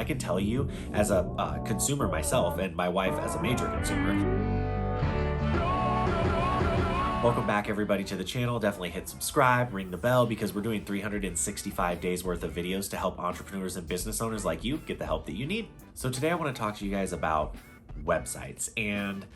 I can tell you as a consumer myself, and my wife as a major consumer. Welcome back everybody to the channel. Definitely hit subscribe, ring the bell, because we're doing 365 days worth of videos to help entrepreneurs and business owners like you get the help that you need. So today I want to talk to you guys about websites, and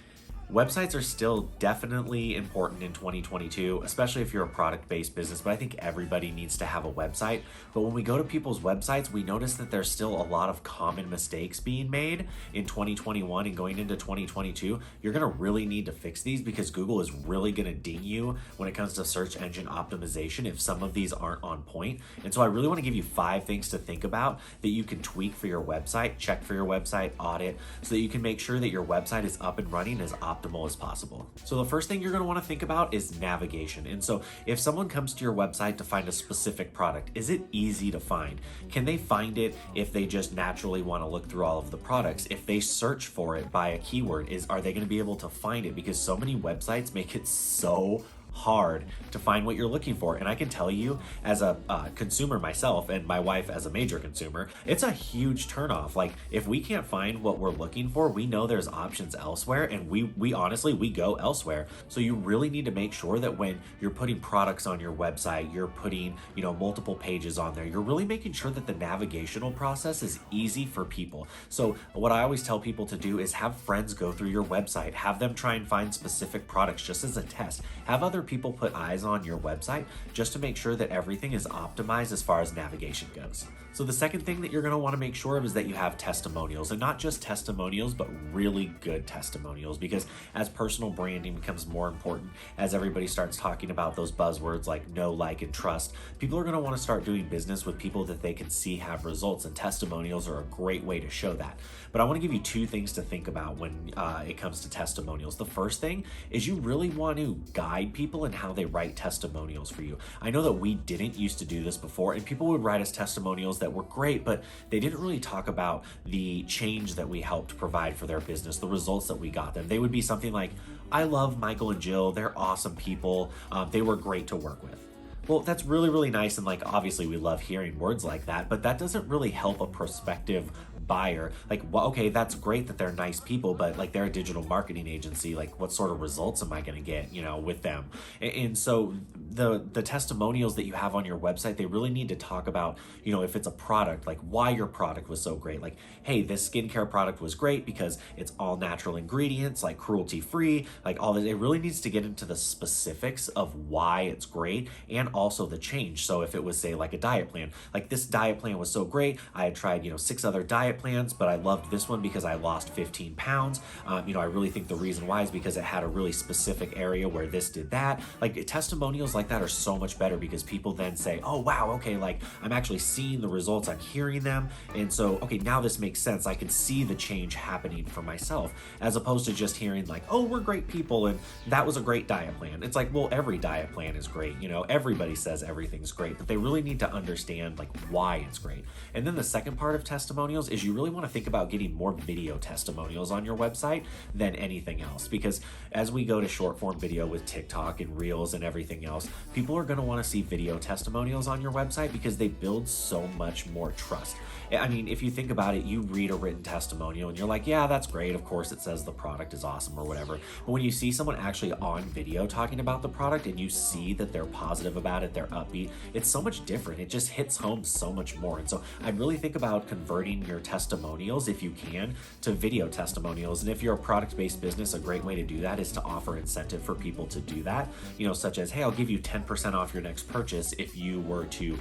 websites are still definitely important in 2022, especially if you're a product-based business, but I think everybody needs to have a website. But when we go to people's websites, we notice that there's still a lot of common mistakes being made in 2021 and going into 2022. You're gonna really need to fix these because Google is really gonna ding you when it comes to search engine optimization if some of these aren't on point. And so I really wanna give you 5 things to think about that you can tweak for your website, check for your website, audit, so that you can make sure that your website is up and running as optimal as possible. So the first thing you're going to want to think about is navigation. And so if someone comes to your website to find a specific product, is it easy to find? Can they find it if they just naturally want to look through all of the products? If they search for it by a keyword, are they going to be able to find it? Because so many websites make it so hard to find what you're looking for. And I can tell you as a consumer myself, and my wife as a major consumer, it's a huge turnoff. Like if we can't find what we're looking for, we know there's options elsewhere, and we honestly go elsewhere. So you really need to make sure that when you're putting products on your website, you're putting, multiple pages on there, you're really making sure that the navigational process is easy for people. So what I always tell people to do is have friends go through your website, have them try and find specific products just as a test. Have other people put eyes on your website just to make sure that everything is optimized as far as navigation goes. So the second thing that you're going to want to make sure of is that you have testimonials, and not just testimonials, but really good testimonials, because as personal branding becomes more important, as everybody starts talking about those buzzwords like know, like, and trust, people are going to want to start doing business with people that they can see have results, and testimonials are a great way to show that. But I want to give you 2 things to think about when it comes to testimonials. The first thing is you really want to guide people in how they write testimonials for you. I know that we didn't used to do this before, and people would write us testimonials that were great, but they didn't really talk about the change that we helped provide for their business, the results that we got them. They would be something like, I love Michael and Jill, they're awesome people, they were great to work with. Well, that's really, really nice, and obviously we love hearing words like that, but that doesn't really help a prospective buyer. Well, okay, that's great that they're nice people, but they're a digital marketing agency, what sort of results am I going to get, with them? And so the testimonials that you have on your website, they really need to talk about, if it's a product, why your product was so great. Hey, this skincare product was great because it's all natural ingredients, cruelty-free, all this. It really needs to get into the specifics of why it's great, and also the change. So if it was, say, a diet plan, this diet plan was so great, I had tried, 6 other diet plans, but I loved this one because I lost 15 pounds. I really think the reason why is because it had a really specific area where this did that. Testimonials like that are so much better because people then say, oh wow, okay, I'm actually seeing the results, I'm hearing them, and so okay, now this makes sense. I can see the change happening for myself, as opposed to just hearing oh, we're great people and that was a great diet plan. It's well, every diet plan is great, everybody says everything's great, but they really need to understand why it's great. And then the second part of testimonials is you really want to think about getting more video testimonials on your website than anything else, because as we go to short form video with TikTok and Reels and everything else, people are going to want to see video testimonials on your website because they build so much more trust. I mean, if you think about it, you read a written testimonial and you're like, yeah, that's great. Of course, it says the product is awesome or whatever. But when you see someone actually on video talking about the product and you see that they're positive about it, they're upbeat, it's so much different. It just hits home so much more. And so I'd really think about converting your testimonials, if you can, to video testimonials. And if you're a product-based business, a great way to do that is to offer incentive for people to do that, such as, hey, I'll give you 10% off your next purchase if you were to,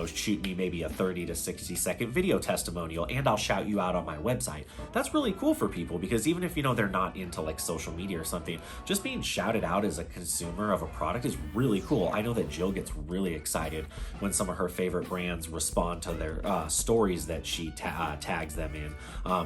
shoot me maybe a 30 to 60 second video testimonial, and I'll shout you out on my website. That's really cool for people, because even if they're not into social media or something, just being shouted out as a consumer of a product is really cool. I know that Jill gets really excited when some of her favorite brands respond to their stories that she tags them in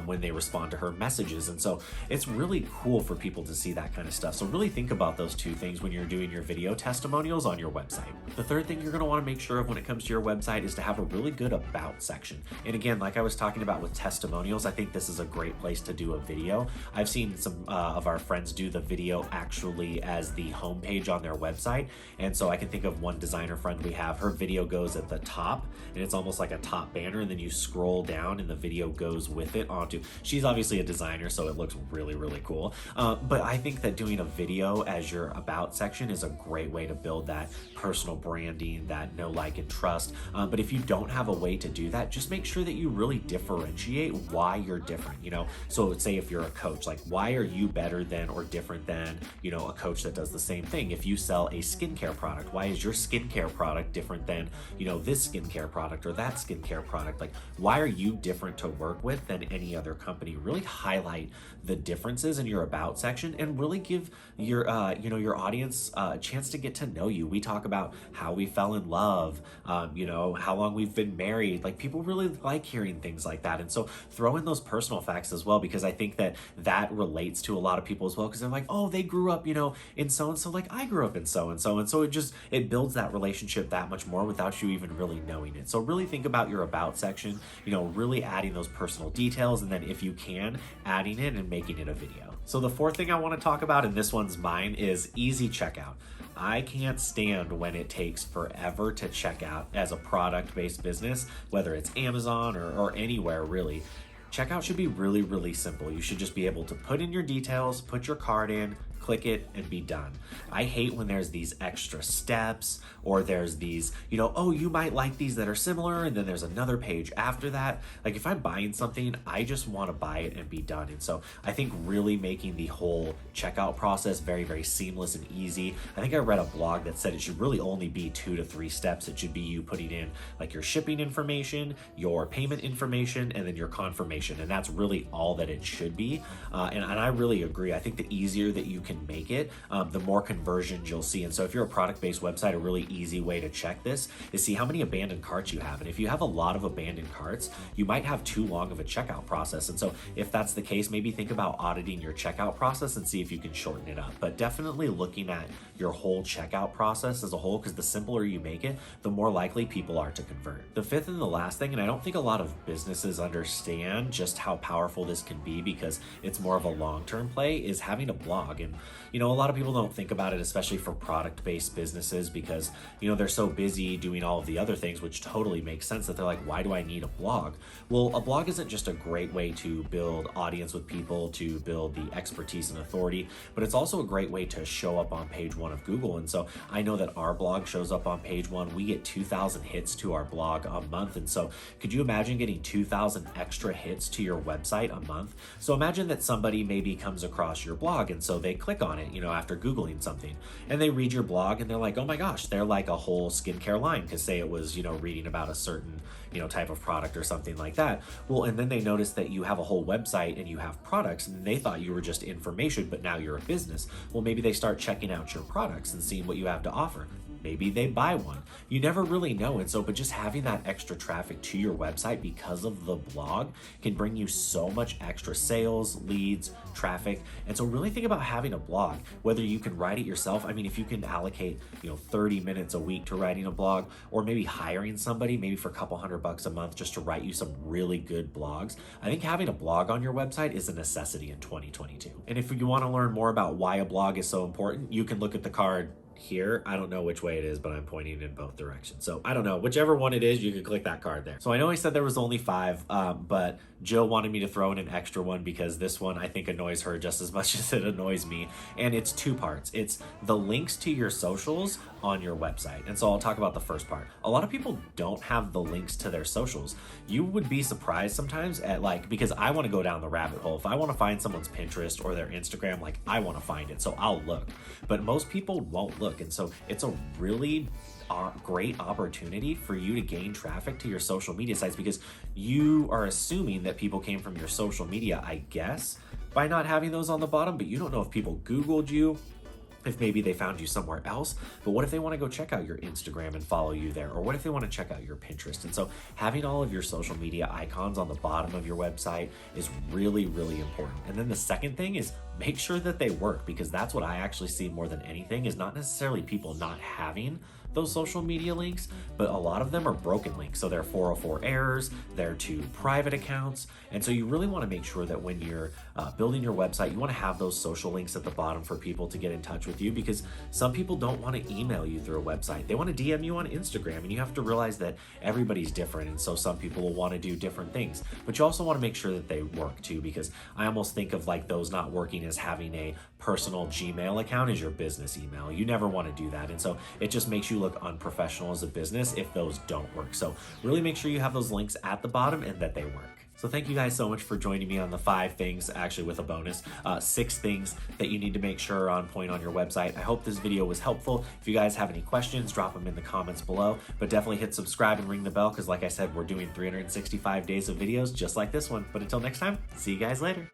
when they respond to her messages, and so it's really cool for people to see that kind of stuff. So really think about those 2 things when you're doing your video testimonials on your website. The third thing you're going to want to make sure of when it comes to your website is to have a really good about section. And again, like I was talking about with testimonials, I think this is a great place to do a video. I've seen some of our friends do the video actually as the homepage on their website, and so I can think of one designer friend we have. Her video goes at the top, and it's almost like a top banner, and then you scroll down and the video video goes with it onto, she's obviously a designer, so it looks really, really cool. But I think that doing a video as your about section is a great way to build that personal branding, that know, like, and trust. But if you don't have a way to do that, just make sure that you really differentiate why you're different, you know? So say if you're a coach, like, why are you better than or different than, you know, a coach that does the same thing? If you sell a skincare product, why is your skincare product different than, you know, this skincare product or that skincare product? Like, why are you different to work with than any other company? Really highlight the differences in your about section and really give your you know, your audience a chance to get to know you. We talk about how we fell in love, you know, how long we've been married. Like, people really like hearing things like that. And so throw in those personal facts as well, because I think that that relates to a lot of people as well, because they're like, oh, they grew up, you know, in so and so, like I grew up in so and so. And so it builds that relationship that much more without you even really knowing it. So really think about your about section, you know, really adding those personal details, and then if you can, adding it and making it a video. So the fourth thing I want to talk about, and this one's mine, is easy checkout. I can't stand when it takes forever to check out as a product-based business, whether it's Amazon or anywhere really. Checkout should be really, really simple. You should just be able to put in your details, put your card in, click it, and be done. I hate when there's these extra steps, or there's these, you know, oh, you might like these that are similar, and then there's another page after that. Like, if I'm buying something, I just want to buy it and be done. And so I think really making the whole checkout process very, very seamless and easy. I think I read a blog that said it should really only be 2 to 3 steps. It should be you putting in like your shipping information, your payment information, and then your confirmation. And that's really all that it should be. And I really agree. I think the easier that you can make it, the more conversions you'll see. And so if you're a product-based website, a really easy way to check this is see how many abandoned carts you have. And if you have a lot of abandoned carts, you might have too long of a checkout process. And so if that's the case, maybe think about auditing your checkout process and see if you can shorten it up. But definitely looking at your whole checkout process as a whole, because the simpler you make it, the more likely people are to convert. The fifth and the last thing, and I don't think a lot of businesses understand just how powerful this can be because it's more of a long-term play, is having a blog. And you know, a lot of people don't think about it, especially for product-based businesses, because, you know, they're so busy doing all of the other things, which totally makes sense, that they're like, why do I need a blog? Well, a blog isn't just a great way to build audience with people, to build the expertise and authority, but it's also a great way to show up on page 1 of Google. And so I know that our blog shows up on page 1. We get 2,000 hits to our blog a month. And so could you imagine getting 2,000 extra hits to your website a month? So imagine that somebody maybe comes across your blog, and so they click on it, you know, after Googling something, and they read your blog and they're like, oh my gosh, they're like a whole skincare line, because say it was, you know, reading about a certain, you know, type of product or something like that. Well, and then they notice that you have a whole website and you have products, and they thought you were just information, but now you're a business. Well, maybe they start checking out your products and seeing what you have to offer. Maybe they buy one. You never really know. And so, but just having that extra traffic to your website because of the blog can bring you so much extra sales, leads, traffic. And so really think about having a blog, whether you can write it yourself. I mean, if you can allocate, you know, 30 minutes a week to writing a blog, or maybe hiring somebody, maybe for a couple $100 a month just to write you some really good blogs. I think having a blog on your website is a necessity in 2022. And if you want to learn more about why a blog is so important, you can look at the card here. I don't know which way it is, but I'm pointing in both directions. So I don't know, whichever one it is, you can click that card there. So I know I said there was only 5, but Jill wanted me to throw in an extra one because this one I think annoys her just as much as it annoys me. And it's 2 parts. It's the links to your socials on your website. And so I'll talk about the first part. A lot of people don't have the links to their socials. You would be surprised sometimes at, like, because I want to go down the rabbit hole. If I want to find someone's Pinterest or their Instagram, like, I want to find it, so I'll look. But most people won't look. And so it's a really great opportunity for you to gain traffic to your social media sites, because you are assuming that people came from your social media, I guess, by not having those on the bottom, but you don't know if people Googled you, if maybe they found you somewhere else. But what if they want to go check out your Instagram and follow you there? Or what if they want to check out your Pinterest? And so having all of your social media icons on the bottom of your website is really, really important. And then the second thing is make sure that they work, because that's what I actually see more than anything, is not necessarily people not having those social media links, but a lot of them are broken links. So they're 404 errors, they're to private accounts. And so you really want to make sure that when you're building your website, you want to have those social links at the bottom for people to get in touch with you, because some people don't want to email you through a website. They want to DM you on Instagram, and you have to realize that everybody's different. And so some people will want to do different things, but you also want to make sure that they work too, because I almost think of like those not working as having a personal Gmail account as your business email. You never want to do that. And so it just makes you look unprofessional as a business if those don't work. So really make sure you have those links at the bottom and that they work. So thank you guys so much for joining me on the 5 things, actually with a bonus, 6 things that you need to make sure are on point on your website. I hope this video was helpful. If you guys have any questions, drop them in the comments below, but definitely hit subscribe and ring the bell, because like I said, we're doing 365 days of videos just like this one. But until next time, see you guys later.